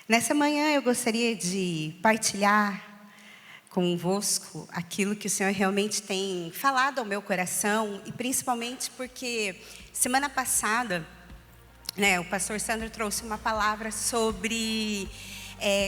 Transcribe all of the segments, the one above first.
Nessa manhã eu gostaria de partilhar convosco aquilo que o Senhor realmente tem falado ao meu coração, e principalmente porque semana passada, o pastor Sandro trouxe uma palavra sobre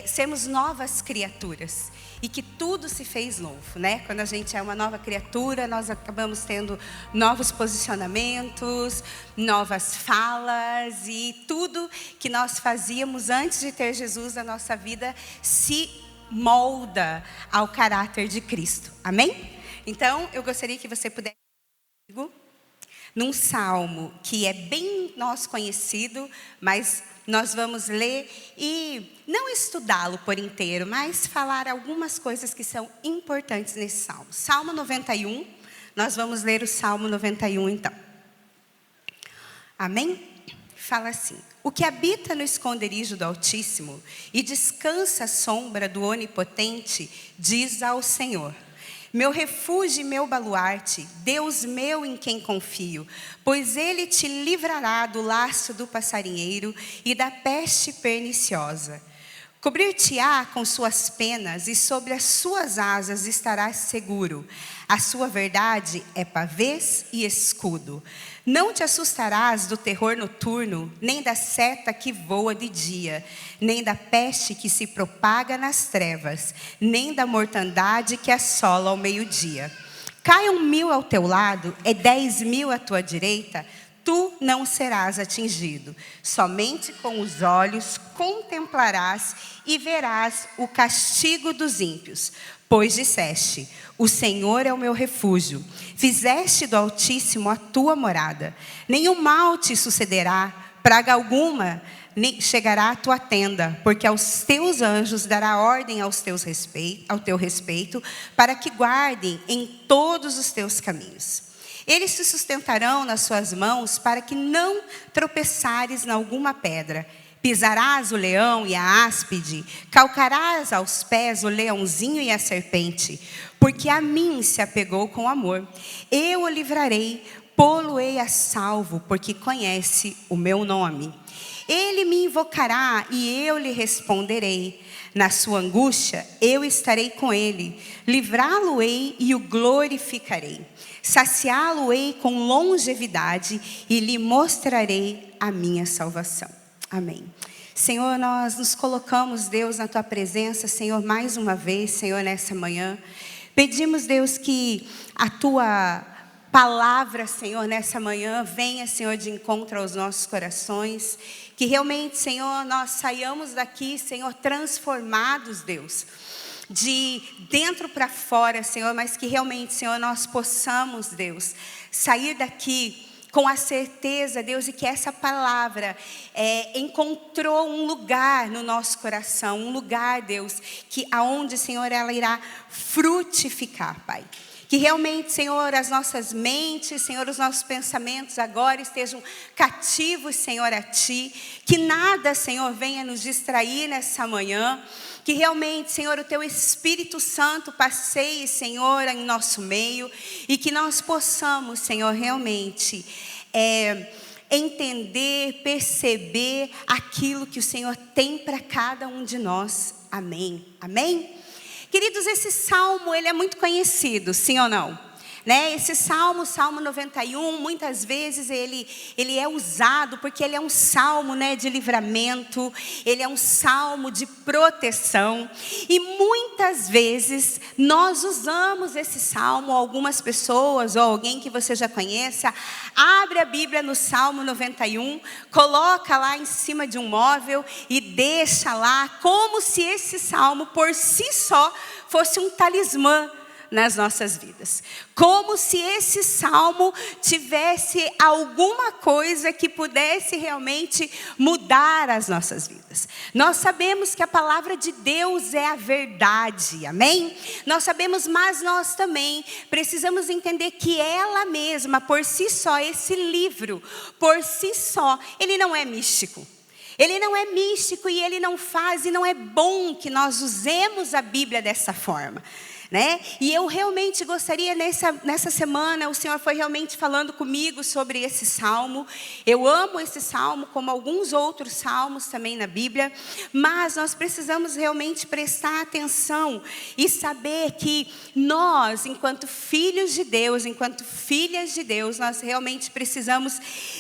sermos novas criaturas e que tudo se fez novo, né? Quando a gente é uma nova criatura, nós acabamos tendo novos posicionamentos, novas falas, e tudo que nós fazíamos antes de ter Jesus na nossa vida se molda ao caráter de Cristo. Amém? Então, eu gostaria que você pudesse comigo num salmo que é bem nosso conhecido, mas nós vamos ler e não estudá-lo por inteiro, mas falar algumas coisas que são importantes nesse salmo. Salmo 91, nós vamos ler o Salmo 91 então. Amém? Fala assim: o que habita no esconderijo do Altíssimo e descansa à sombra do Onipotente, diz ao Senhor: meu refúgio e meu baluarte, Deus meu em quem confio, pois Ele te livrará do laço do passarinheiro e da peste perniciosa. Cobrir-te-á com suas penas e sobre as suas asas estarás seguro. A sua verdade é pavês e escudo. Não te assustarás do terror noturno, nem da seta que voa de dia, nem da peste que se propaga nas trevas, nem da mortandade que assola ao meio-dia. Caiam 1000 ao teu lado, 10.000 à tua direita, tu não serás atingido. Somente com os olhos contemplarás e verás o castigo dos ímpios. Pois disseste: o Senhor é o meu refúgio. Fizeste do Altíssimo a tua morada. Nenhum mal te sucederá, praga alguma nem chegará à tua tenda, porque aos teus anjos dará ordem ao teu respeito, para que guardem em todos os teus caminhos. Eles te sustentarão nas suas mãos, para que não tropeçares em alguma pedra. Pisarás o leão e a áspide, calcarás aos pés o leãozinho e a serpente, porque a mim se apegou com amor. Eu o livrarei, pô-lo-ei a salvo, porque conhece o meu nome. Ele me invocará e eu lhe responderei. Na sua angústia eu estarei com ele, livrá-lo-ei e o glorificarei. Saciá-lo-ei com longevidade e lhe mostrarei a minha salvação. Amém. Senhor, nós nos colocamos, Deus, na Tua presença, Senhor, mais uma vez, Senhor, nessa manhã. Pedimos, Deus, que a Tua palavra, Senhor, nessa manhã, venha, Senhor, de encontro aos nossos corações. Que realmente, Senhor, nós saiamos daqui, Senhor, transformados, Deus, de dentro para fora, Senhor, mas que realmente, Senhor, nós possamos, Deus, sair daqui com a certeza, Deus, e que essa palavra encontrou um lugar no nosso coração, um lugar, Deus, que aonde, Senhor, ela irá frutificar, Pai. Que realmente, Senhor, as nossas mentes, Senhor, os nossos pensamentos agora estejam cativos, Senhor, a Ti. Que nada, Senhor, venha nos distrair nessa manhã. Que realmente, Senhor, o Teu Espírito Santo passeie, Senhor, em nosso meio. E que nós possamos, Senhor, realmente entender, perceber aquilo que o Senhor tem para cada um de nós. Amém. Amém? Queridos, esse salmo, ele é muito conhecido, sim ou não? Esse salmo, Salmo 91, muitas vezes ele é usado porque ele é um salmo, de livramento, ele é um salmo de proteção. E muitas vezes nós usamos esse salmo, algumas pessoas ou alguém que você já conheça, abre a Bíblia no Salmo 91, coloca lá em cima de um móvel e deixa lá, como se esse salmo por si só fosse um talismã nas nossas vidas. Como se esse salmo tivesse alguma coisa que pudesse realmente mudar as nossas vidas. Nós sabemos que a palavra de Deus é a verdade, amém? Nós sabemos, mas nós também precisamos entender que ela mesma, por si só, esse livro, por si só, ele não é místico. Ele não é místico e ele não faz, e não é bom que nós usemos a Bíblia dessa forma. né? E eu realmente gostaria, nessa semana, o Senhor foi realmente falando comigo sobre esse salmo. Eu amo esse salmo, como alguns outros salmos também na Bíblia, mas nós precisamos realmente prestar atenção e saber que nós, enquanto filhos de Deus, enquanto filhas de Deus, nós realmente precisamos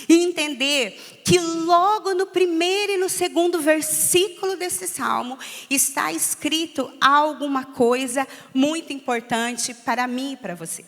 entender que logo no primeiro e no segundo versículo desse salmo está escrito alguma coisa muito importante para mim e para você.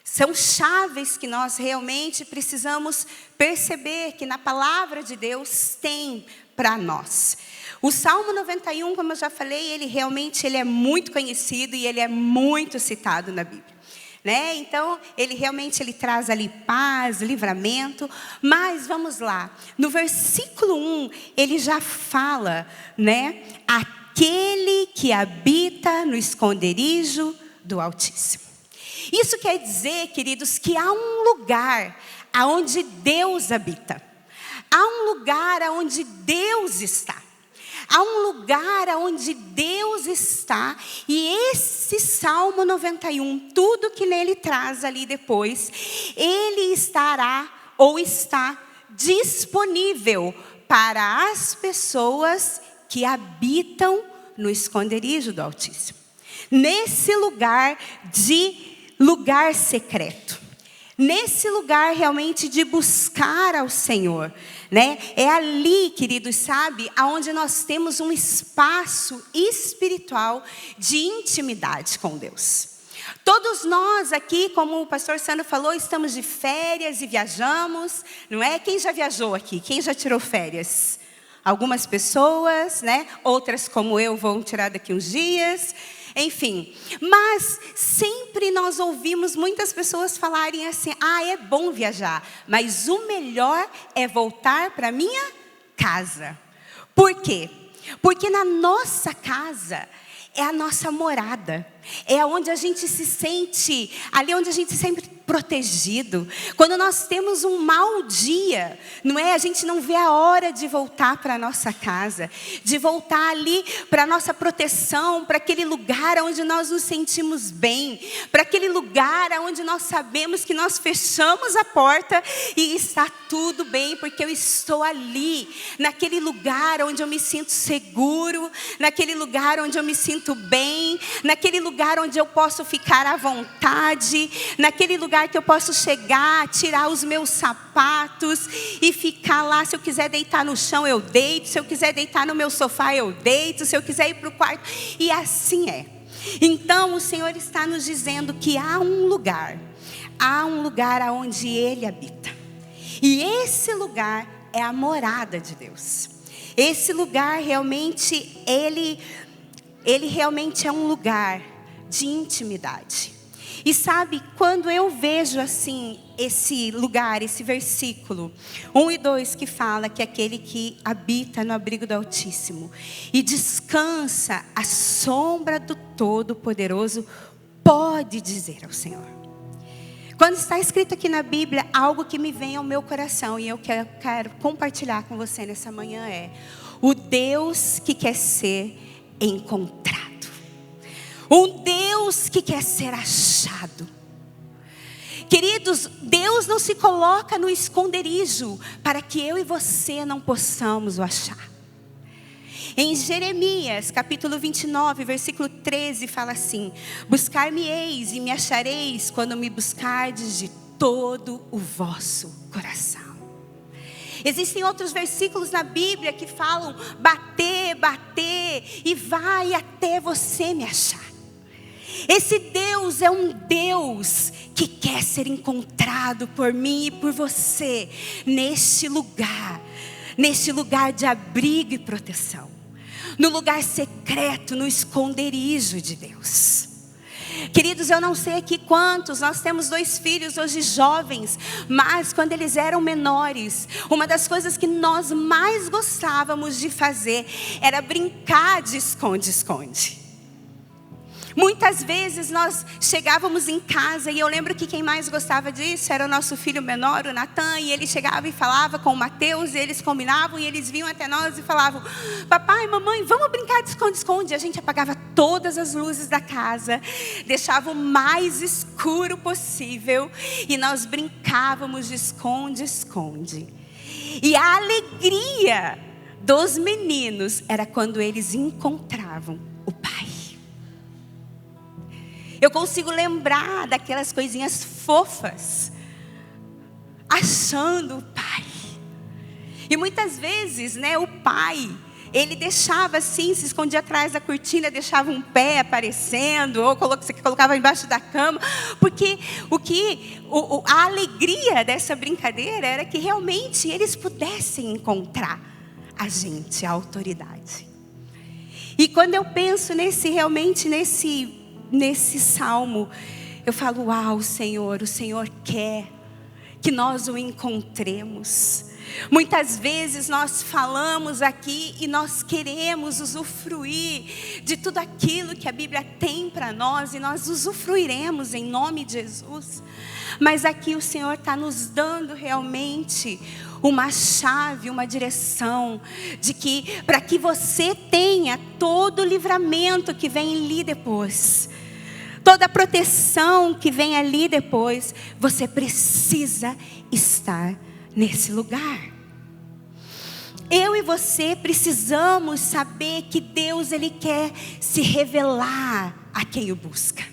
São chaves que nós realmente precisamos perceber que na palavra de Deus tem para nós. O Salmo 91, como eu já falei, ele é muito conhecido e ele é muito citado na Bíblia. Né? Então, ele traz ali paz, livramento, mas vamos lá, no versículo 1, ele já fala, né? Aquele que habita no esconderijo do Altíssimo. Isso quer dizer, queridos, que há um lugar aonde Deus habita, há um lugar aonde Deus está. Há um lugar onde Deus está, e esse Salmo 91, tudo que nele traz ali depois, ele estará ou está disponível para as pessoas que habitam no esconderijo do Altíssimo. Nesse lugar secreto. Nesse lugar realmente de buscar ao Senhor, né? É ali, queridos, sabe, aonde nós temos um espaço espiritual de intimidade com Deus. Todos nós aqui, como o pastor Sandro falou, estamos de férias e viajamos, não é? Quem já viajou aqui? Quem já tirou férias? Algumas pessoas, né? Outras, como eu, vão tirar daqui uns dias. Enfim, mas sempre nós ouvimos muitas pessoas falarem assim: é bom viajar, mas o melhor é voltar para minha casa. Por quê? Porque na nossa casa é a nossa morada, é onde a gente se sente, ali onde a gente se sente protegido. Quando nós temos um mau dia, não é? A gente não vê a hora de voltar para a nossa casa, de voltar ali para a nossa proteção, para aquele lugar onde nós nos sentimos bem, para aquele lugar onde nós sabemos que nós fechamos a porta e está tudo bem, porque eu estou ali, naquele lugar onde eu me sinto seguro, naquele lugar onde eu me sinto bem, naquele lugar onde eu posso ficar à vontade, naquele lugar que eu posso chegar, tirar os meus sapatos e ficar lá. Se eu quiser deitar no chão, eu deito. Se eu quiser deitar no meu sofá, eu deito. Se eu quiser ir para o quarto. E assim é. Então, o Senhor está nos dizendo que há um lugar onde Ele habita. E esse lugar é a morada de Deus. Esse lugar realmente, ele realmente é um lugar de intimidade. E sabe, quando eu vejo assim, esse lugar, esse versículo 1 e 2 que fala que aquele que habita no abrigo do Altíssimo e descansa à sombra do Todo-Poderoso, pode dizer ao Senhor. Quando está escrito aqui na Bíblia, algo que me vem ao meu coração e eu quero compartilhar com você nessa manhã é: o Deus que quer ser encontrado. Um Deus que quer ser achado. Queridos, Deus não se coloca no esconderijo para que eu e você não possamos o achar. Em Jeremias, capítulo 29, versículo 13, fala assim: buscar-me-eis e me achareis quando me buscardes de todo o vosso coração. Existem outros versículos na Bíblia que falam: bater, bater, e vai até você me achar. Esse Deus é um Deus que quer ser encontrado por mim e por você, neste lugar de abrigo e proteção, no lugar secreto, no esconderijo de Deus. Queridos, eu não sei aqui quantos, nós temos 2 filhos hoje jovens, mas quando eles eram menores, uma das coisas que nós mais gostávamos de fazer era brincar de esconde-esconde. Muitas vezes nós chegávamos em casa e eu lembro que quem mais gostava disso era o nosso filho menor, o Natan, e ele chegava e falava com o Mateus, e eles combinavam e eles vinham até nós e falavam: papai, mamãe, vamos brincar de esconde-esconde. A gente apagava todas as luzes da casa, deixava o mais escuro possível e nós brincávamos de esconde-esconde. E a alegria dos meninos era quando eles encontravam o pai. Eu consigo lembrar daquelas coisinhas fofas, achando o pai. E muitas vezes, o pai, ele deixava assim, se escondia atrás da cortina, deixava um pé aparecendo, ou colocava embaixo da cama, porque a alegria dessa brincadeira era que realmente eles pudessem encontrar a gente, a autoridade. E quando eu penso nesse salmo, eu falo: uau, Senhor, o Senhor quer que nós o encontremos. Muitas vezes nós falamos aqui e nós queremos usufruir de tudo aquilo que a Bíblia tem para nós, e nós usufruiremos em nome de Jesus. Mas aqui o Senhor está nos dando realmente uma chave, uma direção, de que para que você tenha todo o livramento que vem ali depois, toda a proteção que vem ali depois, você precisa estar nesse lugar. Eu e você precisamos saber que Deus, Ele quer se revelar a quem o busca.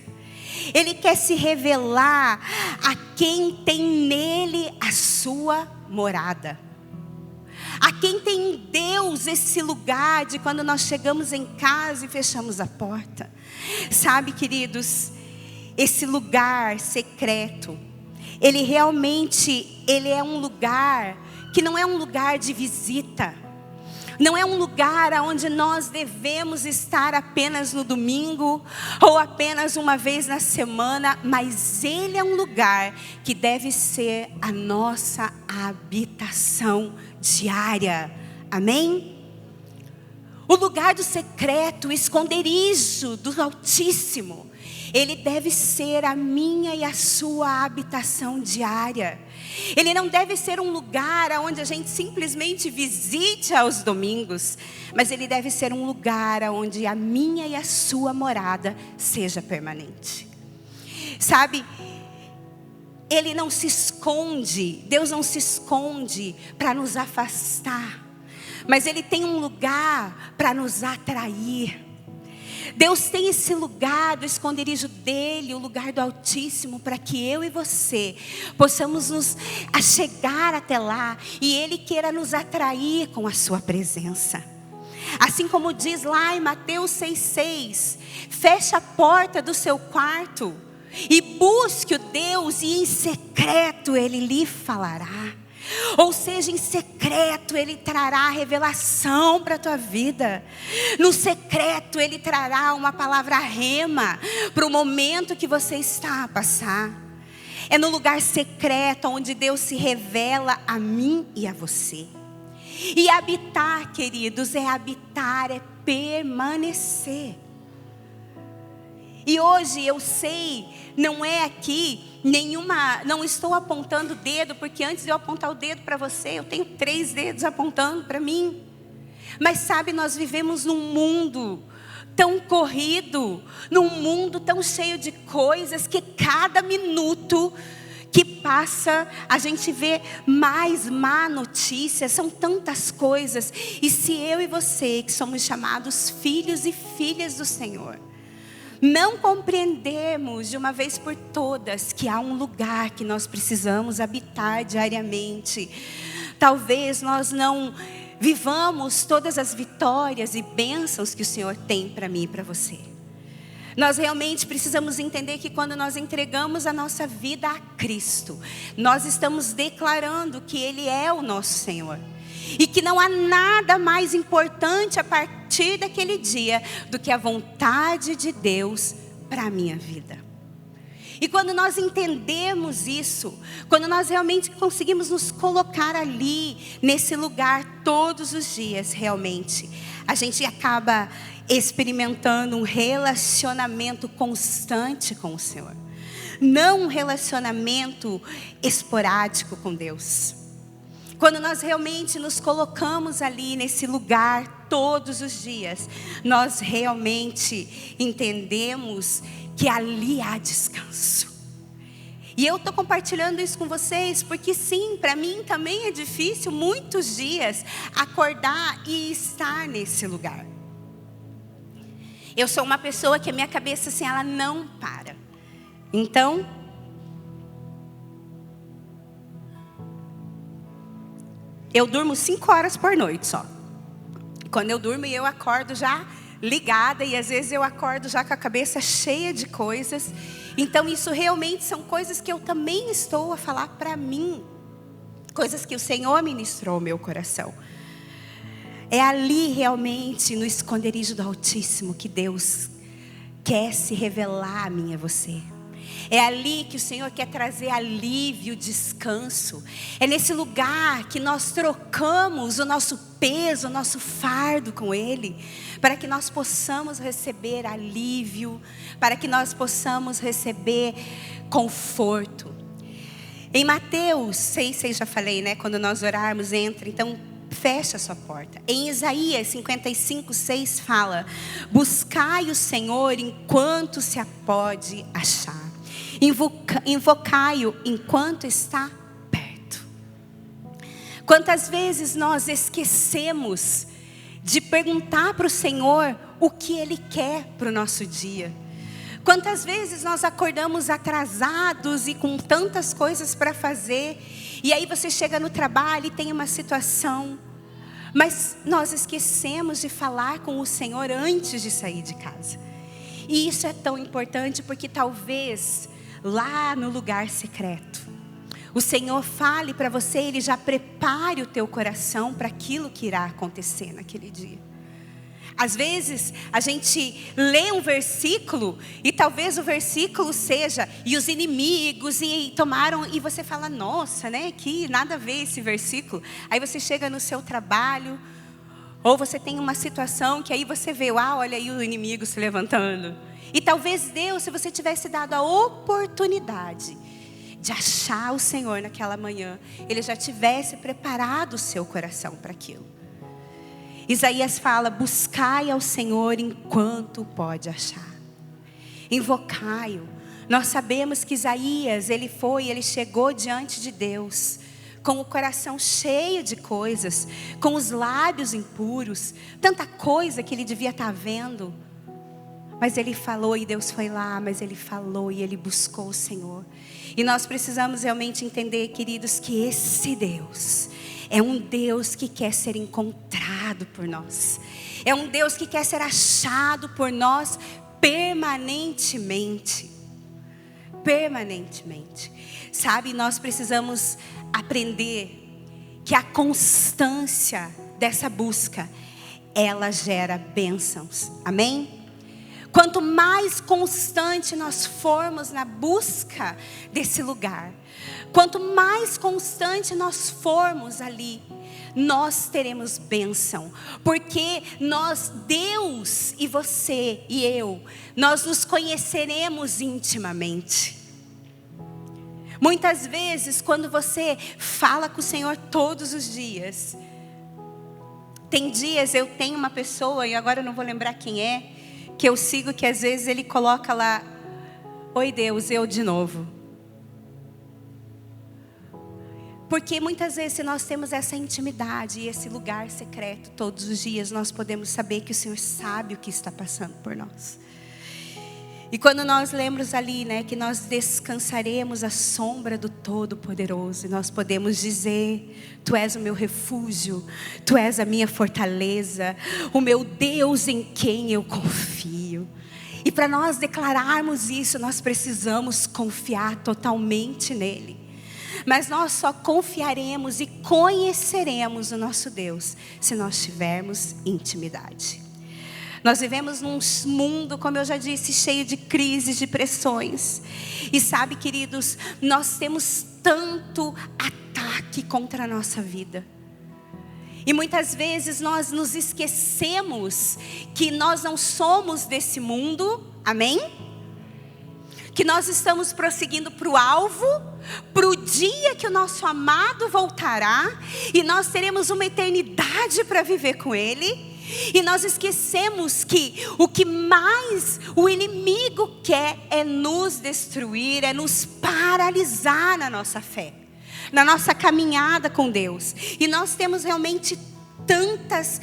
Ele quer se revelar a quem tem nele a sua morada. A quem tem em Deus esse lugar de quando nós chegamos em casa e fechamos a porta. Sabe, queridos, esse lugar secreto, ele é um lugar que não é um lugar de visita. Não é um lugar onde nós devemos estar apenas no domingo ou apenas uma vez na semana, mas ele é um lugar que deve ser a nossa habitação diária. Amém? O lugar do secreto, o esconderijo do Altíssimo, ele deve ser a minha e a sua habitação diária. Ele não deve ser um lugar onde a gente simplesmente visite aos domingos, mas ele deve ser um lugar onde a minha e a sua morada seja permanente. Sabe, ele não se esconde, Deus não se esconde para nos afastar, mas ele tem um lugar para nos atrair. Deus tem esse lugar do esconderijo dele, o lugar do Altíssimo, para que eu e você possamos nos achegar até lá e ele queira nos atrair com a sua presença. Assim como diz lá em Mateus 6,6, feche a porta do seu quarto e busque o Deus, e em secreto ele lhe falará. Ou seja, em secreto ele trará revelação para a tua vida. No secreto ele trará uma palavra rema para o momento que você está a passar. É no lugar secreto onde Deus se revela a mim e a você. E habitar, queridos, é habitar, é permanecer. E hoje eu sei, não é aqui não estou apontando o dedo, porque antes de eu apontar o dedo para você, eu tenho 3 dedos apontando para mim. Mas sabe, nós vivemos num mundo tão corrido, num mundo tão cheio de coisas, que cada minuto que passa, a gente vê mais má notícia, são tantas coisas. E se eu e você, que somos chamados filhos e filhas do Senhor, não compreendemos de uma vez por todas que há um lugar que nós precisamos habitar diariamente, talvez nós não vivamos todas as vitórias e bênçãos que o Senhor tem para mim e para você. Nós realmente precisamos entender que quando nós entregamos a nossa vida a Cristo, nós estamos declarando que Ele é o nosso Senhor. E que não há nada mais importante a partir daquele dia do que a vontade de Deus para a minha vida. E quando nós entendemos isso, quando nós realmente conseguimos nos colocar ali, nesse lugar todos os dias, realmente, a gente acaba experimentando um relacionamento constante com o Senhor. Não um relacionamento esporádico com Deus. Quando nós realmente nos colocamos ali nesse lugar todos os dias, nós realmente entendemos que ali há descanso. E eu estou compartilhando isso com vocês porque sim, para mim também é difícil muitos dias acordar e estar nesse lugar. Eu sou uma pessoa que a minha cabeça assim, ela não para. Então, eu durmo 5 horas por noite só. Quando eu durmo, eu acordo já ligada e às vezes eu acordo já com a cabeça cheia de coisas. Então isso realmente são coisas que eu também estou a falar para mim. Coisas que o Senhor ministrou ao meu coração. É ali realmente no esconderijo do Altíssimo que Deus quer se revelar a mim e a você. É ali que o Senhor quer trazer alívio, descanso. É nesse lugar que nós trocamos o nosso peso, o nosso fardo com Ele, para que nós possamos receber alívio, para que nós possamos receber conforto. Em Mateus 6, já falei, né? Quando nós orarmos, entra, então fecha a sua porta. Em Isaías 55:6 fala: buscai o Senhor enquanto se pode achar. Invocai-o enquanto está perto. Quantas vezes nós esquecemos de perguntar para o Senhor o que Ele quer para o nosso dia? Quantas vezes nós acordamos atrasados e com tantas coisas para fazer, e aí você chega no trabalho e tem uma situação, mas nós esquecemos de falar com o Senhor antes de sair de casa. E isso é tão importante porque talvez lá no lugar secreto, o Senhor fale para você, Ele já prepare o teu coração para aquilo que irá acontecer naquele dia. Às vezes a gente lê um versículo e talvez o versículo seja: e os inimigos e tomaram, e você fala: nossa, né, que nada a ver esse versículo. Aí você chega no seu trabalho, ou você tem uma situação que aí você vê: olha aí o inimigo se levantando. E talvez Deus, se você tivesse dado a oportunidade de achar o Senhor naquela manhã, Ele já tivesse preparado o seu coração para aquilo. Isaías fala: buscai ao Senhor enquanto pode achar. Invocai-o. Nós sabemos que Isaías, ele chegou diante de Deus com o coração cheio de coisas, com os lábios impuros, tanta coisa que ele devia estar vendo. Mas ele falou e Deus foi lá, mas ele falou e ele buscou o Senhor. E nós precisamos realmente entender, queridos, que esse Deus é um Deus que quer ser encontrado por nós. É um Deus que quer ser achado por nós permanentemente. Permanentemente. Sabe, nós precisamos aprender que a constância dessa busca, ela gera bênçãos. Amém? Quanto mais constante nós formos na busca desse lugar, quanto mais constante nós formos ali, nós teremos bênção. Porque nós, Deus e você e eu, nós nos conheceremos intimamente. Muitas vezes, quando você fala com o Senhor todos os dias, tem dias, eu tenho uma pessoa, e agora eu não vou lembrar quem é, que eu sigo, que às vezes ele coloca lá: oi Deus, eu de novo. Porque muitas vezes, se nós temos essa intimidade e esse lugar secreto todos os dias, nós podemos saber que o Senhor sabe o que está passando por nós. E quando nós lemos ali, né, que nós descansaremos à sombra do Todo-Poderoso, e nós podemos dizer: Tu és o meu refúgio, Tu és a minha fortaleza, o meu Deus em quem eu confio. E para nós declararmos isso, nós precisamos confiar totalmente nele. Mas nós só confiaremos e conheceremos o nosso Deus se nós tivermos intimidade. Nós vivemos num mundo, como eu já disse, cheio de crises, de pressões. E sabe, queridos, nós temos tanto ataque contra a nossa vida. E muitas vezes nós nos esquecemos que nós não somos desse mundo, amém? Que nós estamos prosseguindo para o alvo, para o dia que o nosso amado voltará, e nós teremos uma eternidade para viver com Ele. E nós esquecemos que o que mais o inimigo quer é nos destruir, é nos paralisar na nossa fé, na nossa caminhada com Deus. E nós temos realmente tantas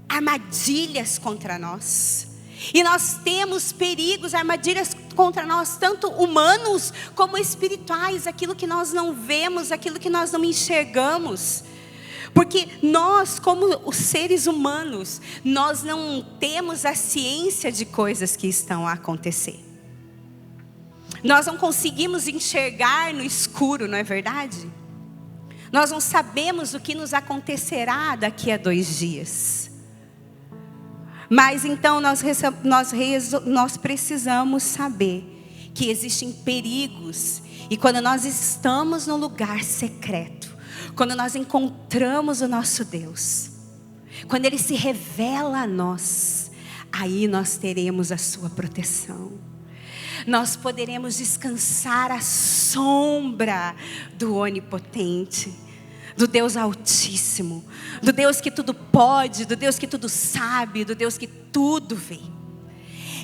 armadilhas contra nós. E nós temos perigos, armadilhas contra nós, tanto humanos como espirituais, aquilo que nós não vemos, aquilo que nós não enxergamos. Porque nós, como os seres humanos, nós não temos a ciência de coisas que estão a acontecer. Nós não conseguimos enxergar no escuro, não é verdade? Nós não sabemos o que nos acontecerá daqui a 2 dias. Mas então nós precisamos saber que existem perigos. E quando nós estamos no lugar secreto, quando nós encontramos o nosso Deus, quando Ele se revela a nós, aí nós teremos a sua proteção. Nós poderemos descansar à sombra do Onipotente, do Deus Altíssimo, do Deus que tudo pode, do Deus que tudo sabe, do Deus que tudo vê.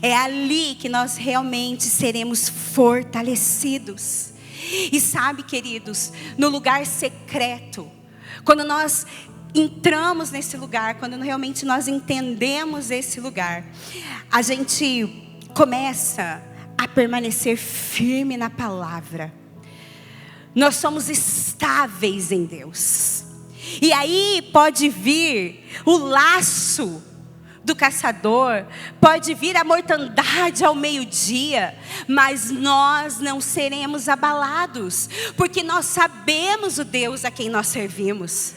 É ali que nós realmente seremos fortalecidos. E sabe, queridos, no lugar secreto, quando nós entramos nesse lugar, quando realmente nós entendemos esse lugar, a gente começa a permanecer firme na palavra. Nós somos estáveis em Deus. E aí pode vir o laço do caçador, pode vir a mortandade ao meio-dia, mas nós não seremos abalados, porque nós sabemos o Deus a quem nós servimos.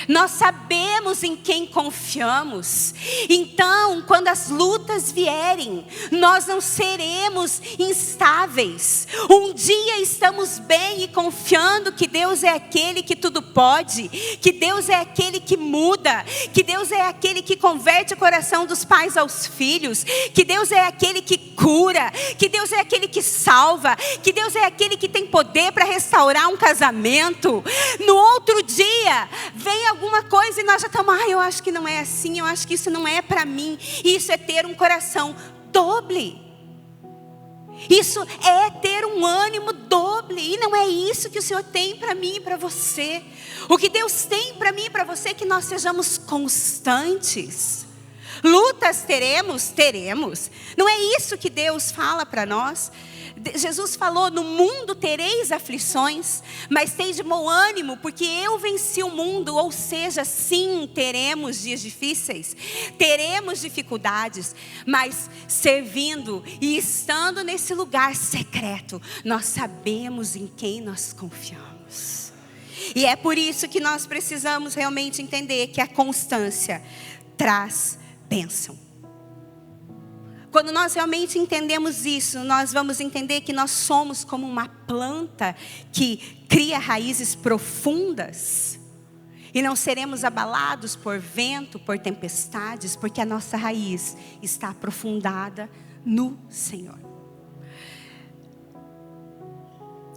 Nós sabemos em quem confiamos. Então, quando as lutas vierem, nós não seremos instáveis. Um dia estamos bem e confiando que Deus é aquele que tudo pode, que Deus é aquele que muda, que Deus é aquele que converte o coração dos pais aos filhos, que Deus é aquele que cura, que Deus é aquele que salva, que Deus é aquele que tem poder para restaurar um casamento. No outro dia, vem alguma coisa e nós já estamos, eu acho que não é assim, eu acho que isso não é para mim. Isso é ter um coração doble. Isso é ter um ânimo doble. E não é isso que o Senhor tem para mim e para você. O que Deus tem para mim e para você é que nós sejamos constantes. Lutas teremos. Não é isso que Deus fala para nós. Jesus falou: no mundo tereis aflições, mas tende bom ânimo, porque eu venci o mundo. Ou seja, sim, teremos dias difíceis, teremos dificuldades, mas servindo e estando nesse lugar secreto, nós sabemos em quem nós confiamos. E é por isso que nós precisamos realmente entender que a constância traz bênção. Quando nós realmente entendemos isso, nós vamos entender que nós somos como uma planta que cria raízes profundas. E não seremos abalados por vento, por tempestades, porque a nossa raiz está aprofundada no Senhor.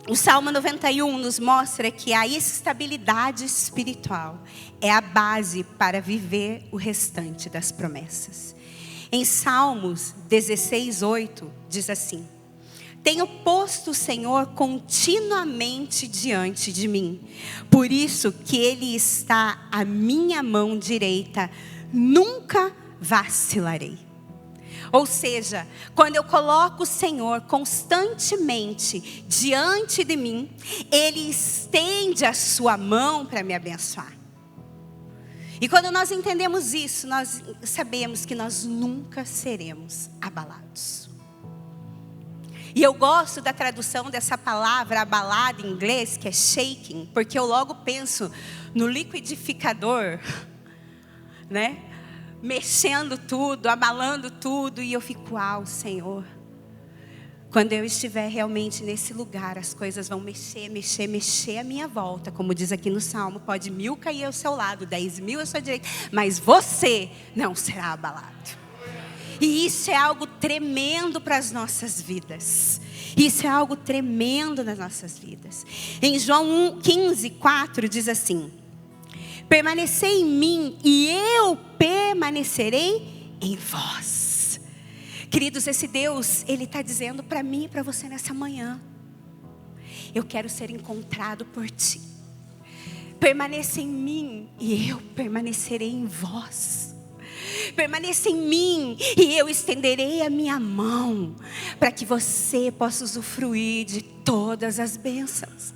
O Salmo 91 nos mostra que a estabilidade espiritual é a base para viver o restante das promessas. Em Salmos 16:8 diz assim: tenho posto o Senhor continuamente diante de mim, por isso que Ele está à minha mão direita, nunca vacilarei. Ou seja, quando eu coloco o Senhor constantemente diante de mim, Ele estende a sua mão para me abençoar. E quando nós entendemos isso, nós sabemos que nós nunca seremos abalados. E eu gosto da tradução dessa palavra abalada em inglês, que é shaking, porque eu logo penso no liquidificador, né? mexendo tudo, abalando tudo, e eu fico, uau, Senhor. Quando eu estiver realmente nesse lugar, as coisas vão mexer à minha volta. Como diz aqui no Salmo, pode 1000 cair ao seu lado, 10.000 à sua direita, mas você não será abalado. E isso é algo tremendo para as nossas vidas. Isso é algo tremendo nas nossas vidas. Em João 15:4 diz assim: permanecei em mim e eu permanecerei em vós. Queridos, esse Deus, Ele está dizendo para mim e para você nessa manhã: eu quero ser encontrado por ti. Permaneça em mim e eu permanecerei em vós. Permaneça em mim e eu estenderei a minha mão para que você possa usufruir de todas as bênçãos.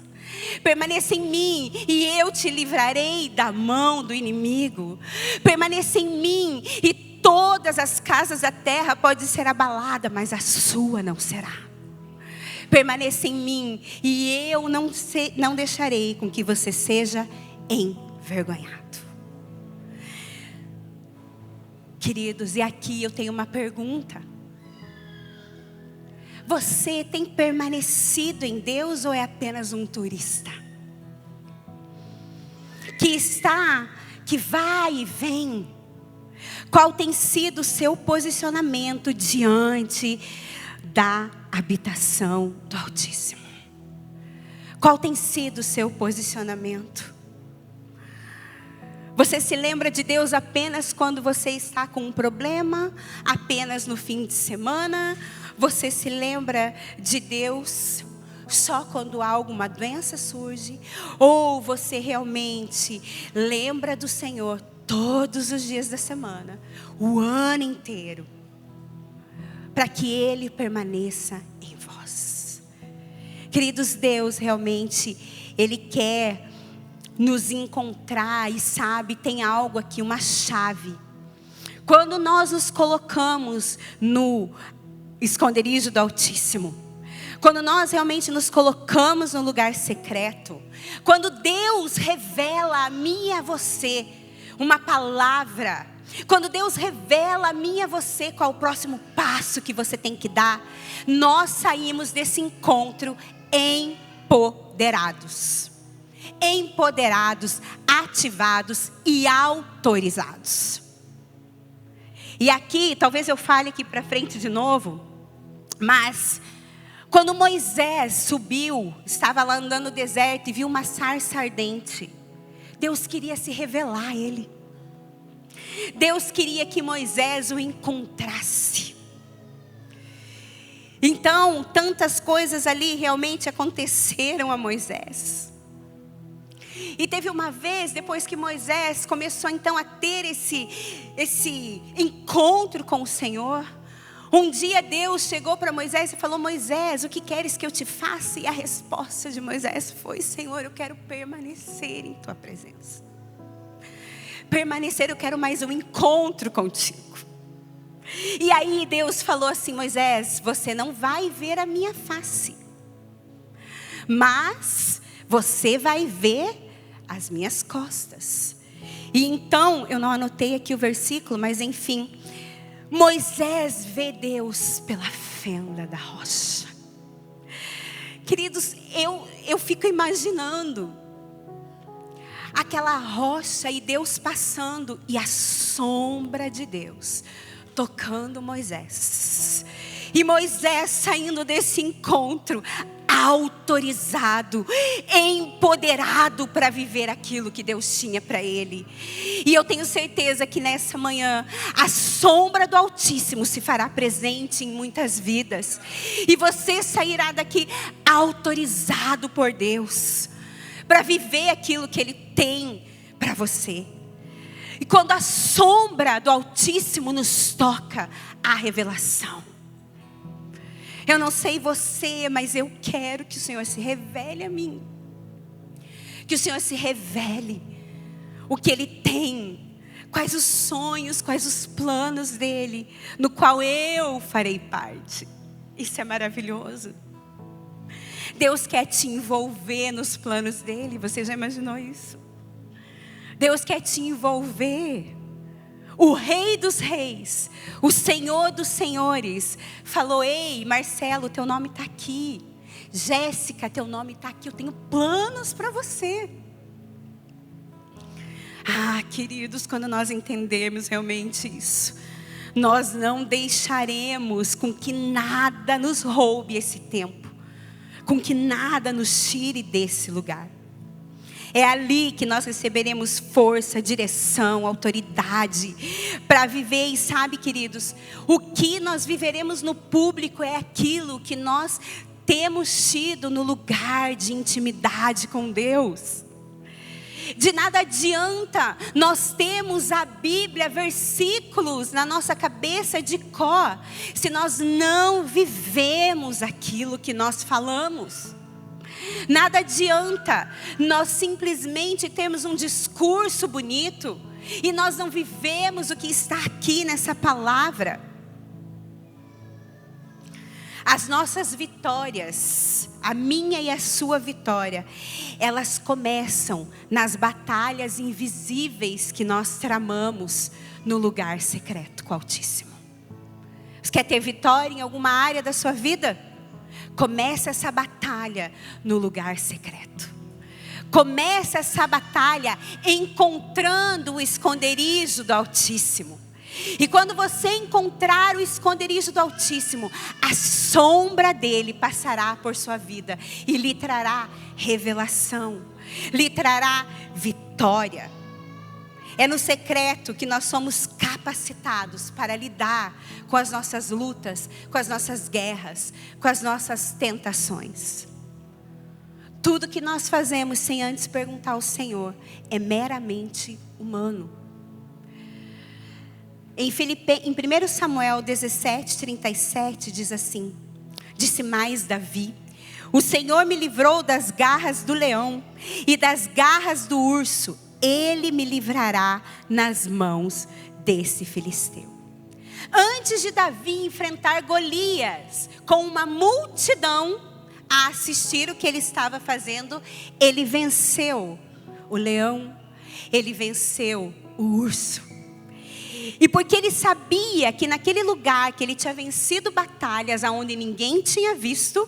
Permaneça em mim e eu te livrarei da mão do inimigo. Permaneça em mim e todas as casas da terra podem ser abaladas, mas a sua não será. Permaneça em mim e eu não deixarei com que você seja envergonhado. Queridos, e aqui eu tenho uma pergunta. Você tem permanecido em Deus ou é apenas um turista? Que vai e vem. Qual tem sido o seu posicionamento diante da habitação do Altíssimo? Qual tem sido o seu posicionamento? Você se lembra de Deus apenas quando você está com um problema? Apenas no fim de semana? Você se lembra de Deus só quando alguma doença surge? Ou você realmente lembra do Senhor todos os dias da semana, o ano inteiro, para que Ele permaneça em vós? Queridos, Deus realmente, Ele quer nos encontrar e sabe, tem algo aqui, uma chave. Quando nós nos colocamos no esconderijo do Altíssimo, quando nós realmente nos colocamos no lugar secreto, quando Deus revela a mim e a você uma palavra, quando Deus revela a mim e a você qual o próximo passo que você tem que dar, nós saímos desse encontro empoderados. Empoderados, ativados e autorizados. E aqui, talvez eu fale aqui para frente de novo, mas quando Moisés subiu, estava lá andando no deserto e viu uma sarça ardente, Deus queria se revelar a ele. Deus queria que Moisés o encontrasse. Então, tantas coisas ali realmente aconteceram a Moisés. E teve uma vez, depois que Moisés começou então a ter esse encontro com o Senhor, um dia Deus chegou para Moisés e falou: Moisés, o que queres que eu te faça? E a resposta de Moisés foi: Senhor, eu quero permanecer em tua presença. Permanecer, eu quero mais um encontro contigo. E aí Deus falou assim: Moisés, você não vai ver a minha face, mas você vai ver as minhas costas. E então, eu não anotei aqui o versículo, mas enfim, Moisés vê Deus pela fenda da rocha. Queridos, eu fico imaginando aquela rocha e Deus passando, e a sombra de Deus tocando Moisés. E Moisés saindo desse encontro autorizado, empoderado para viver aquilo que Deus tinha para ele. E eu tenho certeza que nessa manhã a sombra do Altíssimo se fará presente em muitas vidas, e você sairá daqui autorizado por Deus para viver aquilo que Ele tem para você. E quando a sombra do Altíssimo nos toca, a revelação. Eu não sei você, mas eu quero que o Senhor se revele a mim. Que o Senhor se revele o que Ele tem, quais os sonhos, quais os planos dEle, no qual eu farei parte. Isso é maravilhoso. Deus quer te envolver nos planos dEle. Você já imaginou isso? Deus quer te envolver. o Rei dos Reis, o Senhor dos Senhores, falou: ei, Marcelo, teu nome está aqui. Jéssica, teu nome está aqui. Eu tenho planos para você. Ah, queridos, quando nós entendermos realmente isso, nós não deixaremos com que nada nos roube esse tempo, com que nada nos tire desse lugar. É ali que nós receberemos força, direção, autoridade para viver. E sabe, queridos, o que nós viveremos no público é aquilo que nós temos tido no lugar de intimidade com Deus. De nada adianta nós temos a Bíblia, versículos na nossa cabeça de cor, se nós não vivemos aquilo que nós falamos. Nada adianta nós simplesmente termos um discurso bonito e nós não vivemos o que está aqui nessa palavra. As nossas vitórias, a minha e a sua vitória, elas começam nas batalhas invisíveis que nós tramamos no lugar secreto com o Altíssimo. Você quer ter vitória em alguma área da sua vida? Comece essa batalha no lugar secreto. Comece essa batalha encontrando o esconderijo do Altíssimo. E quando você encontrar o esconderijo do Altíssimo, a sombra dele passará por sua vida e lhe trará revelação, lhe trará vitória. É no secreto que nós somos capacitados para lidar com as nossas lutas, com as nossas guerras, com as nossas tentações. Tudo que nós fazemos sem antes perguntar ao Senhor é meramente humano. Em 1 Samuel 17:37 diz assim: disse mais Davi: o Senhor me livrou das garras do leão e das garras do urso. Ele me livrará nas mãos desse filisteu. Antes de Davi enfrentar Golias com uma multidão a assistir o que ele estava fazendo, ele venceu o leão, ele venceu o urso. E porque ele sabia que naquele lugar que ele tinha vencido batalhas aonde ninguém tinha visto,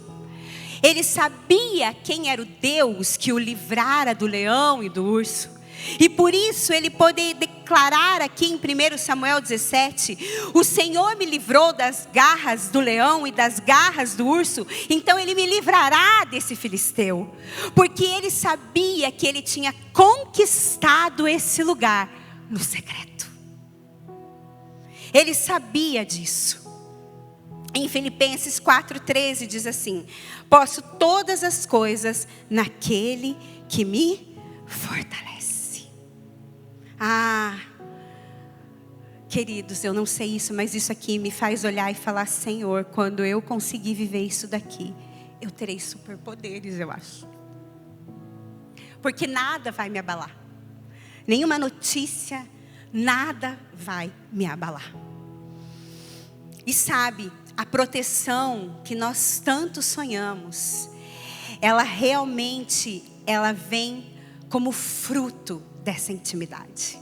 ele sabia quem era o Deus que o livrara do leão e do urso. E por isso ele pôde declarar aqui em 1 Samuel 17: o Senhor me livrou das garras do leão e das garras do urso, então ele me livrará desse filisteu. Porque ele sabia que ele tinha conquistado esse lugar no secreto. Ele sabia disso. Em Filipenses 4:13 diz assim: posso todas as coisas naquele que me fortalece. Ah, queridos, eu não sei isso, mas isso aqui me faz olhar e falar: Senhor, quando eu conseguir viver isso daqui, eu terei superpoderes, eu acho. Porque nada vai me abalar. Nenhuma notícia, nada vai me abalar. E sabe, a proteção que nós tanto sonhamos, ela realmente, ela vem como fruto dessa intimidade.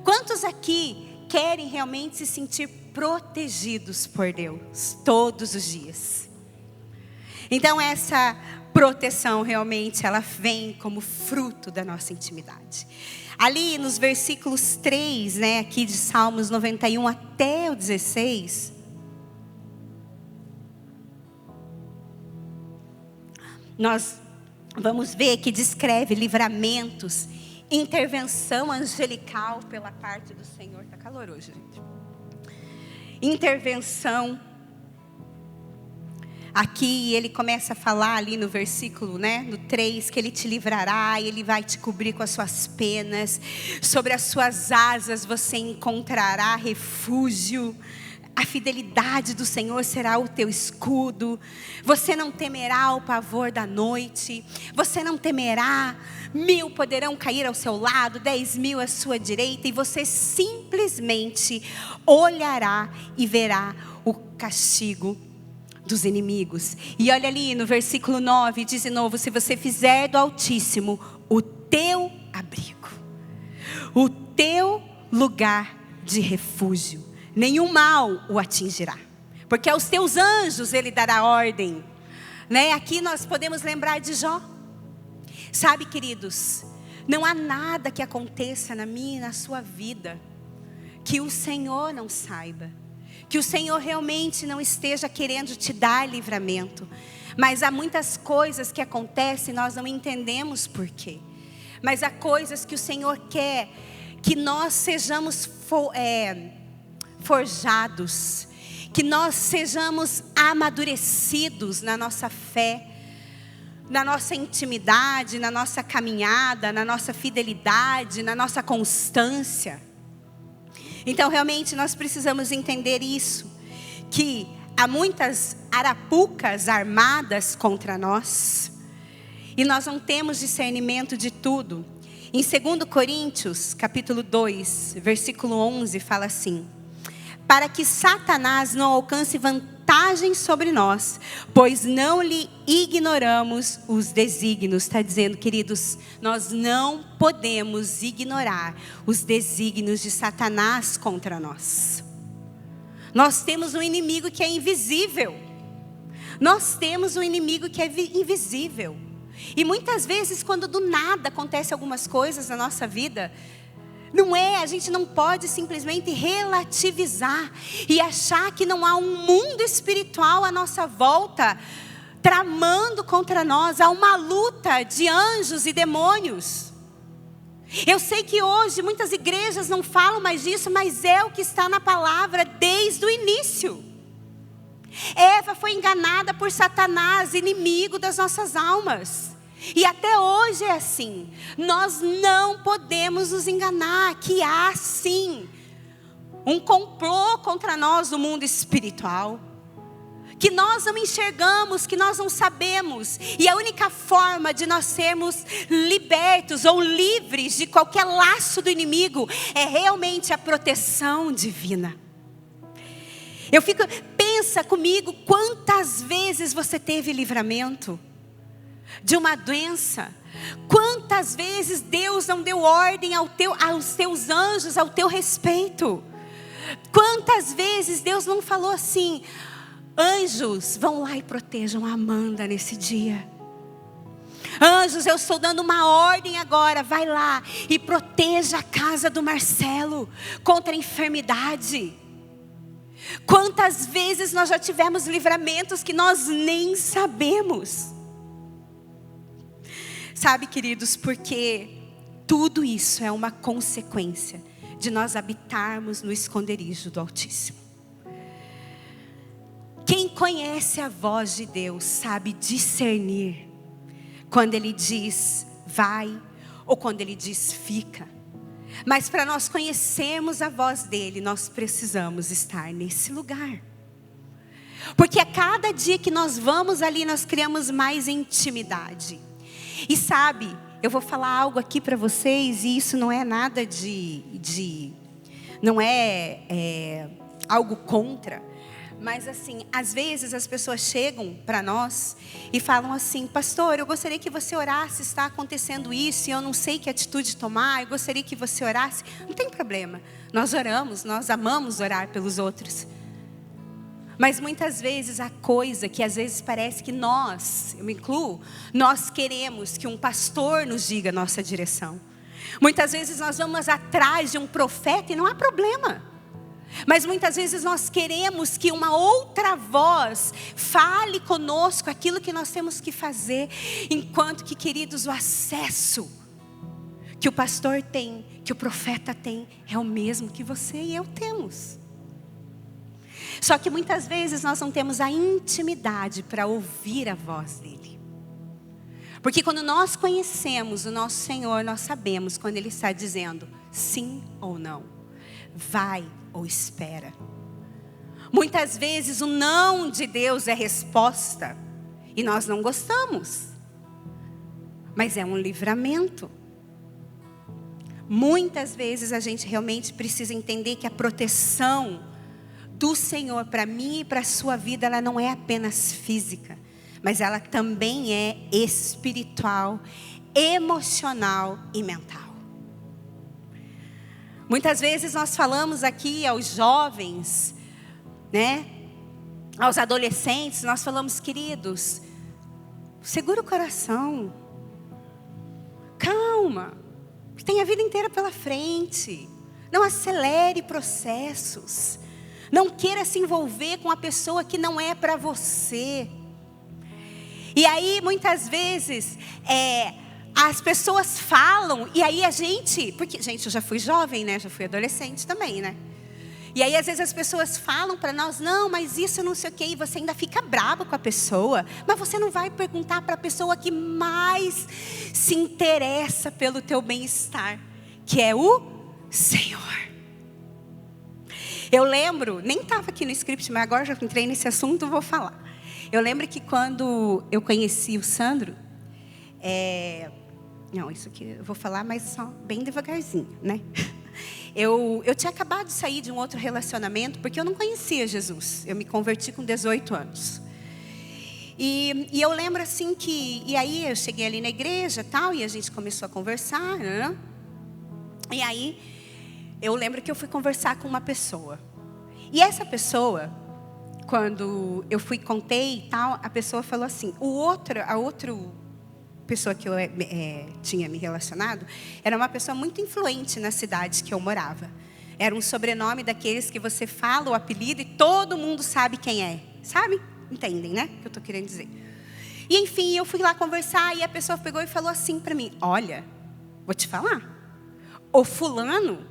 Quantos aqui querem realmente se sentir protegidos por Deus todos os dias? Então essa proteção realmente, ela vem como fruto da nossa intimidade. Ali nos versículos 3, né, aqui de Salmos 91 até o 16, nós vamos ver que descreve livramentos, intervenção angelical pela parte do Senhor. Está calor hoje, gente. Intervenção. Aqui ele começa a falar ali no versículo, né, no 3, que ele te livrará, ele vai te cobrir com as suas penas, sobre as suas asas você encontrará refúgio. A fidelidade do Senhor será o teu escudo. Você não temerá o pavor da noite. Você não temerá. 1000 poderão cair ao seu lado, 10.000 à sua direita. E você simplesmente olhará e verá o castigo dos inimigos. E olha ali no versículo 9, diz de novo: se você fizer do Altíssimo o teu abrigo, o teu lugar de refúgio, nenhum mal o atingirá. Porque aos teus anjos ele dará ordem. Aqui nós podemos lembrar de Jó. Sabe, queridos, não há nada que aconteça na minha e na sua vida que o Senhor não saiba. Que o Senhor realmente não esteja querendo te dar livramento. Mas há muitas coisas que acontecem e nós não entendemos por quê. Mas há coisas que o Senhor quer que nós sejamos forjados. Que nós sejamos amadurecidos na nossa fé, na nossa intimidade, na nossa caminhada, na nossa fidelidade, na nossa constância. Então realmente nós precisamos entender isso, que há muitas arapucas armadas contra nós, e nós não temos discernimento de tudo. Em 2 Coríntios, capítulo 2, versículo 11, fala assim: para que Satanás não alcance vantagem sobre nós, pois não lhe ignoramos os desígnios. Está dizendo, queridos, nós não podemos ignorar os desígnios de Satanás contra nós. Nós temos um inimigo que é invisível. Nós temos um inimigo que é invisível. E muitas vezes, quando do nada acontece algumas coisas na nossa vida, a gente não pode simplesmente relativizar e achar que não há um mundo espiritual à nossa volta, tramando contra nós. Há uma luta de anjos e demônios. Eu sei que hoje muitas igrejas não falam mais disso, mas é o que está na palavra desde o início. Eva foi enganada por Satanás, inimigo das nossas almas. E até hoje é assim. Nós não podemos nos enganar que há sim um complô contra nós no mundo espiritual, que nós não enxergamos, que nós não sabemos. E a única forma de nós sermos libertos ou livres de qualquer laço do inimigo é realmente a proteção divina. Pensa comigo, quantas vezes você teve livramento de uma doença? Quantas vezes Deus não deu ordem aos teus anjos ao teu respeito? Quantas vezes Deus não falou assim: anjos, vão lá e protejam a Amanda nesse dia. Anjos, eu estou dando uma ordem agora, vai lá e proteja a casa do Marcelo contra a enfermidade. Quantas vezes nós já tivemos livramentos que nós nem sabemos. Sabe, queridos, porque tudo isso é uma consequência de nós habitarmos no esconderijo do Altíssimo. Quem conhece a voz de Deus sabe discernir quando Ele diz vai ou quando Ele diz fica. Mas para nós conhecermos a voz dEle, nós precisamos estar nesse lugar. Porque a cada dia que nós vamos ali, nós criamos mais intimidade. E sabe, eu vou falar algo aqui para vocês, e isso não é nada não é algo contra. Mas assim, às vezes as pessoas chegam para nós e falam assim: pastor, eu gostaria que você orasse, está acontecendo isso, e eu não sei que atitude tomar, eu gostaria que você orasse. Não tem problema, nós oramos, nós amamos orar pelos outros. Mas muitas vezes há coisa que às vezes parece que nós, eu me incluo, nós queremos que um pastor nos diga a nossa direção. Muitas vezes nós vamos atrás de um profeta e não há problema. Mas muitas vezes nós queremos que uma outra voz fale conosco aquilo que nós temos que fazer. Enquanto que, queridos, o acesso que o pastor tem, que o profeta tem, é o mesmo que você e eu temos. Só que muitas vezes nós não temos a intimidade para ouvir a voz dele. Porque quando nós conhecemos o nosso Senhor, nós sabemos quando Ele está dizendo sim ou não, vai ou espera. Muitas vezes o não de Deus é resposta e nós não gostamos, mas é um livramento. Muitas vezes a gente realmente precisa entender que a proteção do Senhor para mim e para a sua vida, ela não é apenas física, mas ela também é espiritual, emocional e mental. Muitas vezes nós falamos aqui aos jovens, né? Aos adolescentes, nós falamos, queridos, segura o coração. Calma. Tem a vida inteira pela frente. Não acelere processos. Não queira se envolver com a pessoa que não é para você. E aí, muitas vezes, as pessoas falam, e aí a gente... Porque, gente, eu já fui jovem, né? Já fui adolescente também, né? E aí, às vezes, as pessoas falam para nós, não, mas isso não sei o quê, e você ainda fica brava com a pessoa. Mas você não vai perguntar para a pessoa que mais se interessa pelo teu bem-estar, que é o Senhor. Eu lembro, nem estava aqui no script, mas agora já entrei nesse assunto, vou falar. Eu lembro que quando eu conheci o Sandro, não, isso aqui eu vou falar, mas só bem devagarzinho, né? Eu tinha acabado de sair de um outro relacionamento, porque eu não conhecia Jesus. Eu me converti com 18 anos. E eu lembro assim que... E aí eu cheguei ali na igreja tal, e a gente começou a conversar, né? E aí eu lembro que eu fui conversar com uma pessoa. E essa pessoa, quando eu contei e tal, a pessoa falou assim, a outra pessoa que eu tinha me relacionado, era uma pessoa muito influente na cidade que eu morava. Era um sobrenome daqueles que você fala o apelido e todo mundo sabe quem é. Sabe? Entendem, né? O que eu estou querendo dizer. E enfim, eu fui lá conversar e a pessoa pegou e falou assim para mim, olha, vou te falar, o fulano,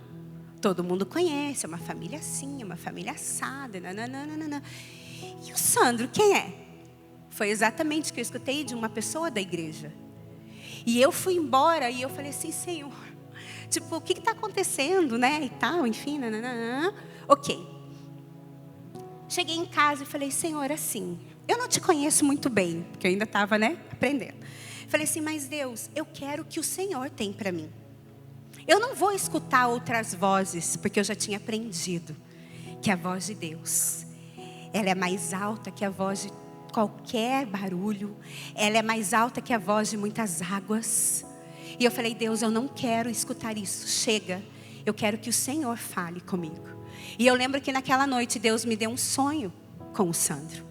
todo mundo conhece, é uma família assim, é uma família assada, nananana. E o Sandro, quem é? Foi exatamente o que eu escutei de uma pessoa da igreja. E eu fui embora e eu falei assim, Senhor, tipo, o que está acontecendo, né? E tal, enfim, nananana. Ok. Cheguei em casa e falei, Senhor, assim, eu não te conheço muito bem, porque eu ainda estava, né, aprendendo. Falei assim, mas Deus, eu quero o que o Senhor tem para mim. Eu não vou escutar outras vozes, porque eu já tinha aprendido que a voz de Deus, ela é mais alta que a voz de qualquer barulho, ela é mais alta que a voz de muitas águas. E eu falei, Deus, eu não quero escutar isso, chega, eu quero que o Senhor fale comigo. E eu lembro que naquela noite Deus me deu um sonho com o Sandro.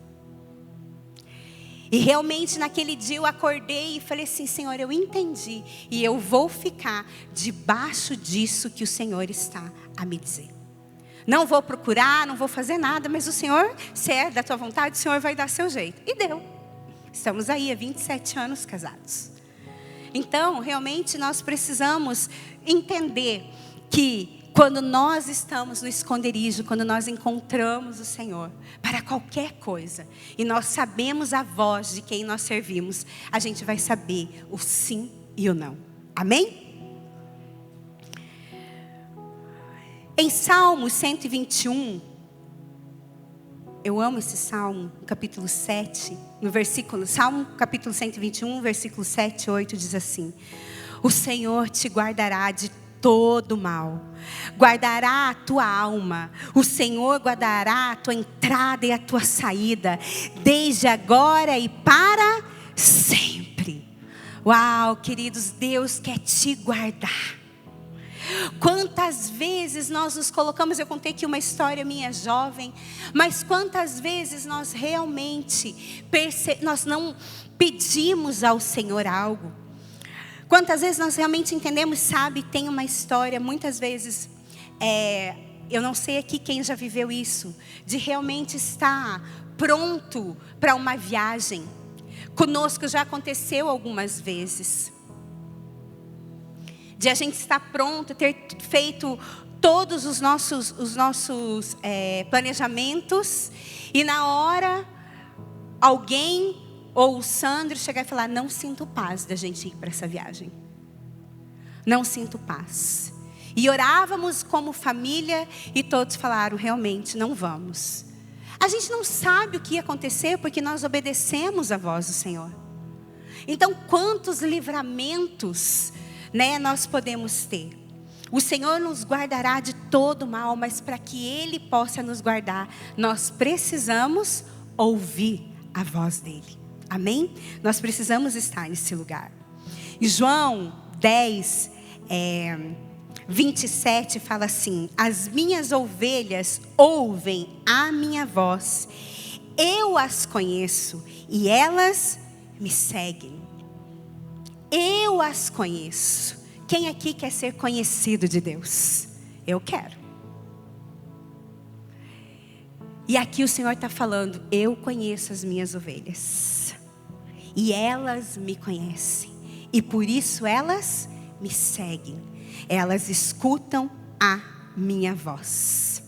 E realmente naquele dia eu acordei e falei assim, Senhor, eu entendi, e eu vou ficar debaixo disso que o Senhor está a me dizer. Não vou procurar, não vou fazer nada, mas o Senhor, se é da tua vontade, o Senhor vai dar seu jeito. E deu. Estamos aí há 27 anos casados. Então, realmente nós precisamos entender que quando nós estamos no esconderijo, quando nós encontramos o Senhor, para qualquer coisa, e nós sabemos a voz de quem nós servimos, a gente vai saber o sim e o não. Amém? Em Salmo 121, eu amo esse Salmo, no capítulo 7, no versículo, Salmo capítulo 121, versículo 7 e 8, diz assim, o Senhor te guardará de todo mal, guardará a tua alma, o Senhor guardará a tua entrada e a tua saída, desde agora e para sempre. Uau, queridos, Deus quer te guardar. Quantas vezes nós nos colocamos, eu contei aqui uma história minha jovem, mas quantas vezes nós realmente nós não pedimos ao Senhor algo? Quantas vezes nós realmente entendemos, sabe, tem uma história, muitas vezes, eu não sei aqui quem já viveu isso, de realmente estar pronto para uma viagem. Conosco já aconteceu algumas vezes. De a gente estar pronto, ter feito todos os nossos planejamentos, e na hora, alguém ou o Sandro chegar e falar, não sinto paz da gente ir para essa viagem. Não sinto paz. E orávamos como família e todos falaram, realmente não vamos. A gente não sabe o que ia acontecer porque nós obedecemos a voz do Senhor. Então quantos livramentos, né, nós podemos ter. O Senhor nos guardará de todo mal, mas para que Ele possa nos guardar, nós precisamos ouvir a voz dEle. Amém? Nós precisamos estar nesse lugar. E João 10, 27 fala assim: as minhas ovelhas ouvem a minha voz, eu as conheço e elas me seguem. Eu as conheço. Quem aqui quer ser conhecido de Deus? Eu quero. E aqui o Senhor está falando: eu conheço as minhas ovelhas e elas me conhecem, e por isso elas me seguem. Elas escutam a minha voz.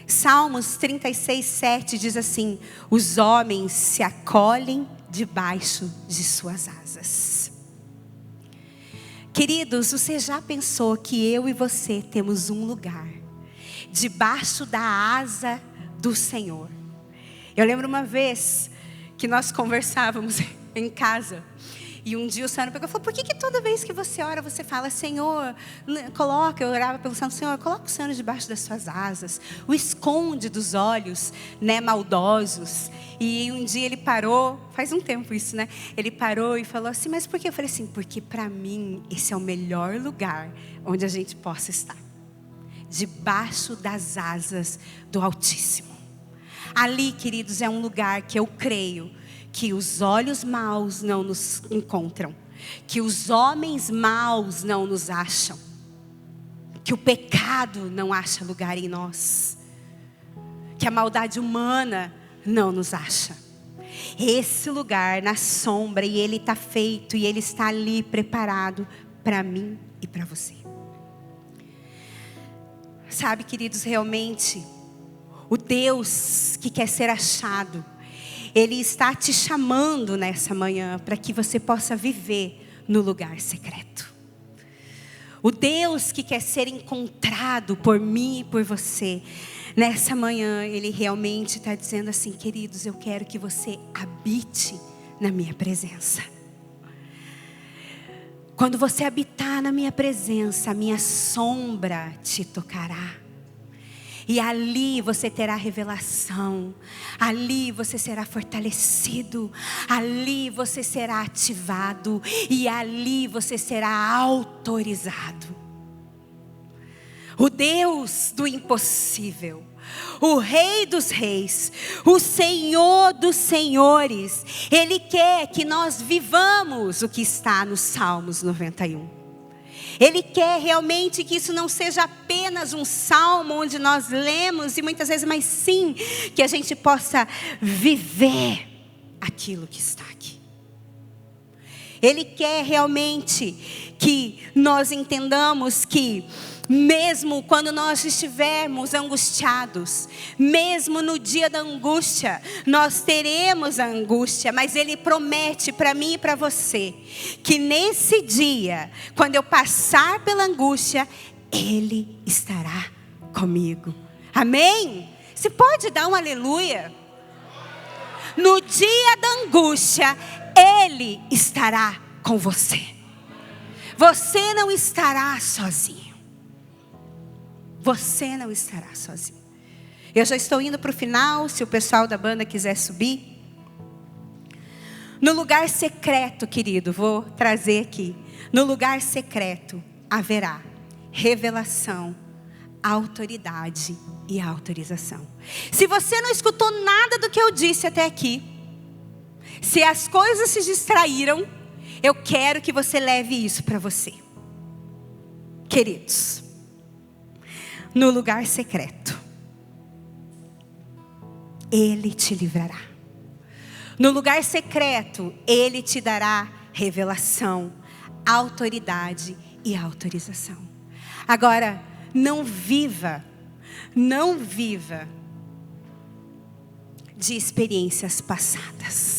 Salmos 36, 7 diz assim: os homens se acolhem debaixo de suas asas. Queridos, você já pensou que eu e você temos um lugar debaixo da asa do Senhor? Eu lembro uma vez que nós conversávamos em casa, e um dia o Senhor pegou e falou: por que toda vez que você ora, você fala: Senhor, coloca, eu orava pensando: Senhor, coloca o Senhor debaixo das suas asas, o esconde dos olhos, né, maldosos. E um dia ele parou, faz um tempo isso, né? Ele parou e falou assim: mas por quê? Eu falei assim: porque para mim esse é o melhor lugar onde a gente possa estar, debaixo das asas do Altíssimo. Ali, queridos, é um lugar que eu creio que os olhos maus não nos encontram, que os homens maus não nos acham, que o pecado não acha lugar em nós, que a maldade humana não nos acha. Esse lugar na sombra, e ele está feito, e ele está ali preparado para mim e para você. Sabe, queridos, realmente o Deus que quer ser achado, Ele está te chamando nessa manhã para que você possa viver no lugar secreto. O Deus que quer ser encontrado por mim e por você, nessa manhã Ele realmente está dizendo assim: queridos, eu quero que você habite na minha presença. Quando você habitar na minha presença, a minha sombra te tocará. E ali você terá revelação, ali você será fortalecido, ali você será ativado, e ali você será autorizado. O Deus do impossível, o Rei dos reis, o Senhor dos senhores, Ele quer que nós vivamos o que está nos Salmos 91. Ele quer realmente que isso não seja apenas um salmo onde nós lemos e muitas vezes, mas sim que a gente possa viver aquilo que está aqui. Ele quer realmente que nós entendamos que mesmo quando nós estivermos angustiados, mesmo no dia da angústia, nós teremos a angústia, mas Ele promete para mim e para você, que nesse dia, quando eu passar pela angústia, Ele estará comigo. Amém? Você pode dar um aleluia? No dia da angústia, Ele estará com você. Você não estará sozinho. Você não estará sozinho. Eu já estou indo para o final, se o pessoal da banda quiser subir. No lugar secreto, querido, vou trazer aqui. No lugar secreto haverá revelação, autoridade e autorização. Se você não escutou nada do que eu disse até aqui, se as coisas se distraíram, eu quero que você leve isso para você. Queridos, no lugar secreto, Ele te livrará. No lugar secreto, Ele te dará revelação, autoridade e autorização. Agora, não viva de experiências passadas.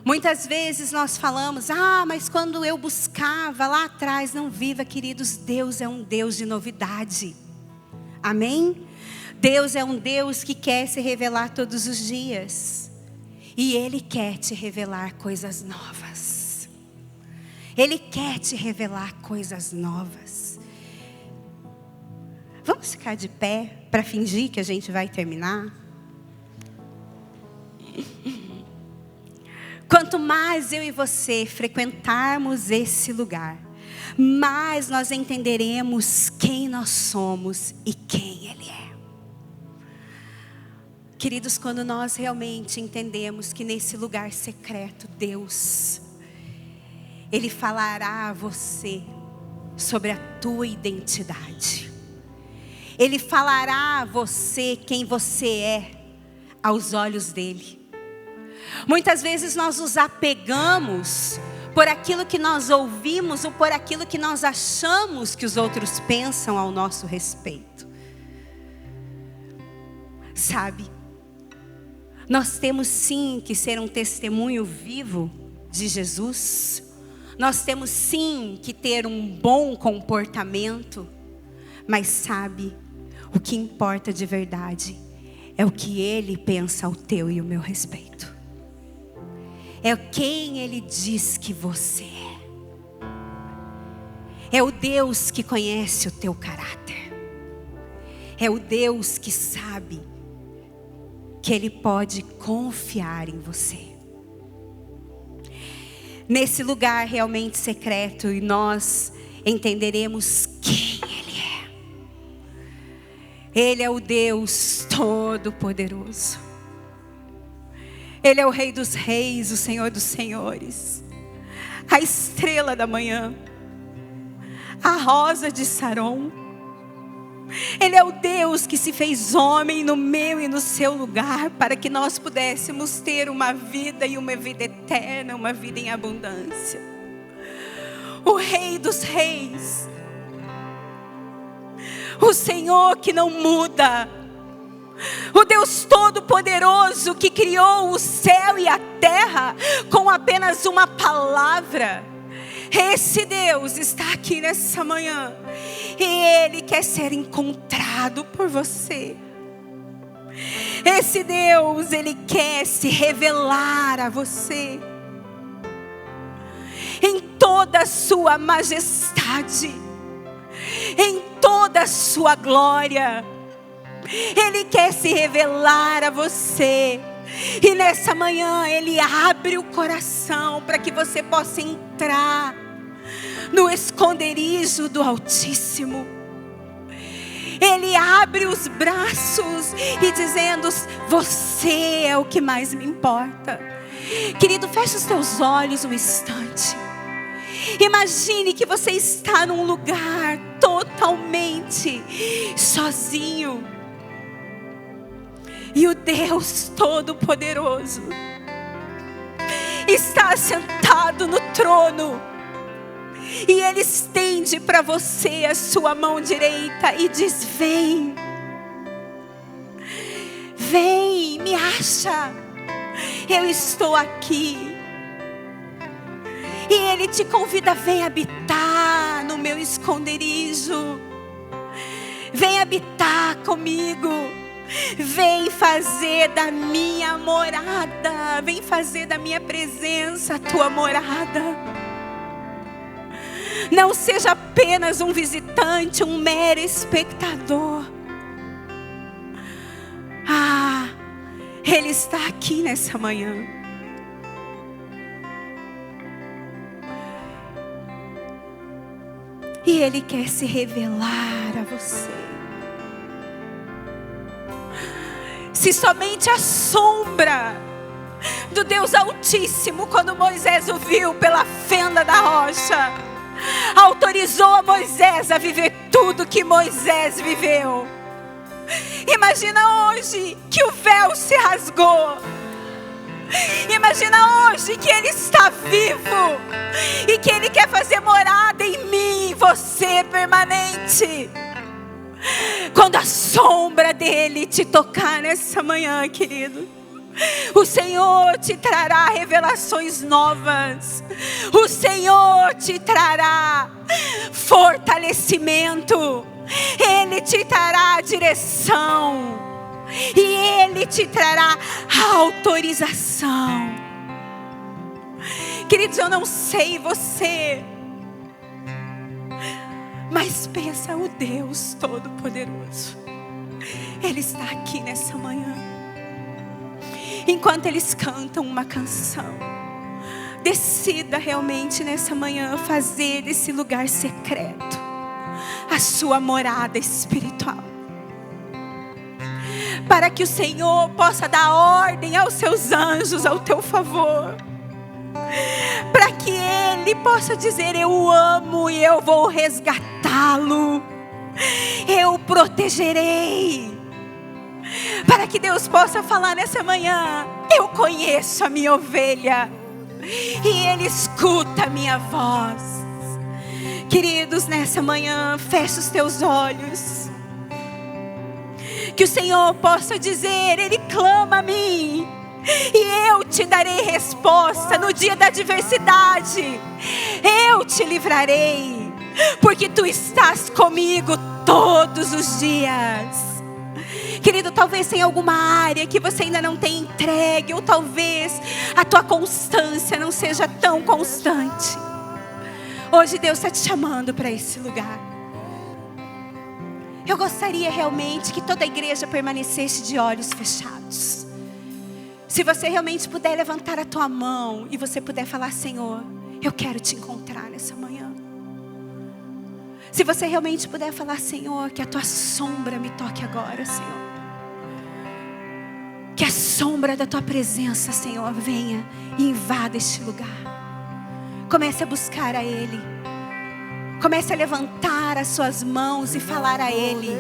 Muitas vezes nós falamos: mas quando eu buscava lá atrás. Não viva, queridos. Deus é um Deus de novidade. Amém? Deus é um Deus que quer se revelar todos os dias. E Ele quer te revelar coisas novas. Ele quer te revelar coisas novas. Vamos ficar de pé para fingir que a gente vai terminar? Quanto mais eu e você frequentarmos esse lugar, mais nós entenderemos quem nós somos e quem Ele é. Queridos, quando nós realmente entendemos que nesse lugar secreto, Deus, Ele falará a você sobre a tua identidade. Ele falará a você quem você é aos olhos dEle. Muitas vezes nós nos apegamos por aquilo que nós ouvimos ou por aquilo que nós achamos que os outros pensam ao nosso respeito. Sabe, nós temos sim que ser um testemunho vivo de Jesus. Nós temos sim que ter um bom comportamento. Mas sabe, o que importa de verdade é o que Ele pensa ao teu e o meu respeito. É quem Ele diz que você é. É o Deus que conhece o teu caráter. É o Deus que sabe que Ele pode confiar em você. Nesse lugar realmente secreto, e nós entenderemos quem Ele é. Ele é o Deus Todo-Poderoso. Ele é o Rei dos Reis, o Senhor dos Senhores, a estrela da manhã, a rosa de Saron. Ele é o Deus que se fez homem no meu e no seu lugar, para que nós pudéssemos ter uma vida e uma vida eterna, uma vida em abundância. O Rei dos Reis, o Senhor que não muda, o Deus Todo-Poderoso que criou o céu e a terra com apenas uma palavra. Esse Deus está aqui nessa manhã e Ele quer ser encontrado por você. Esse Deus, Ele quer se revelar a você em toda a sua majestade, em toda a sua glória. Ele quer se revelar a você. E nessa manhã Ele abre o coração para que você possa entrar no esconderijo do Altíssimo. Ele abre os braços e dizendo: você é o que mais me importa. Querido, feche os teus olhos um instante. Imagine que você está num lugar totalmente sozinho. E o Deus Todo-Poderoso está sentado no trono. E Ele estende para você a sua mão direita e diz: vem. Vem, me acha. Eu estou aqui. E Ele te convida: vem habitar no meu esconderijo. Vem habitar comigo. Vem fazer da minha morada, vem fazer da minha presença a tua morada. Não seja apenas um visitante, um mero espectador. Ele está aqui nessa manhã. E Ele quer se revelar a você. Se somente a sombra do Deus Altíssimo, quando Moisés o viu pela fenda da rocha, autorizou a Moisés a viver tudo que Moisés viveu. Imagina hoje que o véu se rasgou. Imagina hoje que Ele está vivo e que Ele quer fazer morada em mim, em você, permanente. Quando a sombra dEle te tocar nessa manhã, querido, o Senhor te trará revelações novas. O Senhor te trará fortalecimento. Ele te trará direção. E Ele te trará autorização. Queridos, eu não sei você, mas pensa o Deus Todo-Poderoso. Ele está aqui nessa manhã. Enquanto eles cantam uma canção, decida realmente nessa manhã fazer desse lugar secreto a sua morada espiritual, para que o Senhor possa dar ordem aos seus anjos ao teu favor, para que Ele possa dizer: eu o amo e eu vou resgatá-lo, eu o protegerei. Para que Deus possa falar nessa manhã: eu conheço a minha ovelha e Ele escuta a minha voz. Queridos, nessa manhã, feche os teus olhos. Que o Senhor possa dizer: Ele clama a mim e eu te darei resposta no dia da adversidade. Eu te livrarei, porque tu estás comigo todos os dias. Querido, talvez tenha alguma área que você ainda não tenha entregue, ou talvez a tua constância não seja tão constante. Hoje Deus está te chamando para esse lugar. Eu gostaria realmente que toda a igreja permanecesse de olhos fechados. Se você realmente puder levantar a tua mão e você puder falar: Senhor, eu quero te encontrar nessa manhã. Se você realmente puder falar: Senhor, que a tua sombra me toque agora, Senhor. Que a sombra da tua presença, Senhor, venha e invada este lugar. Comece a buscar a Ele. Comece a levantar as suas mãos e falar a Ele.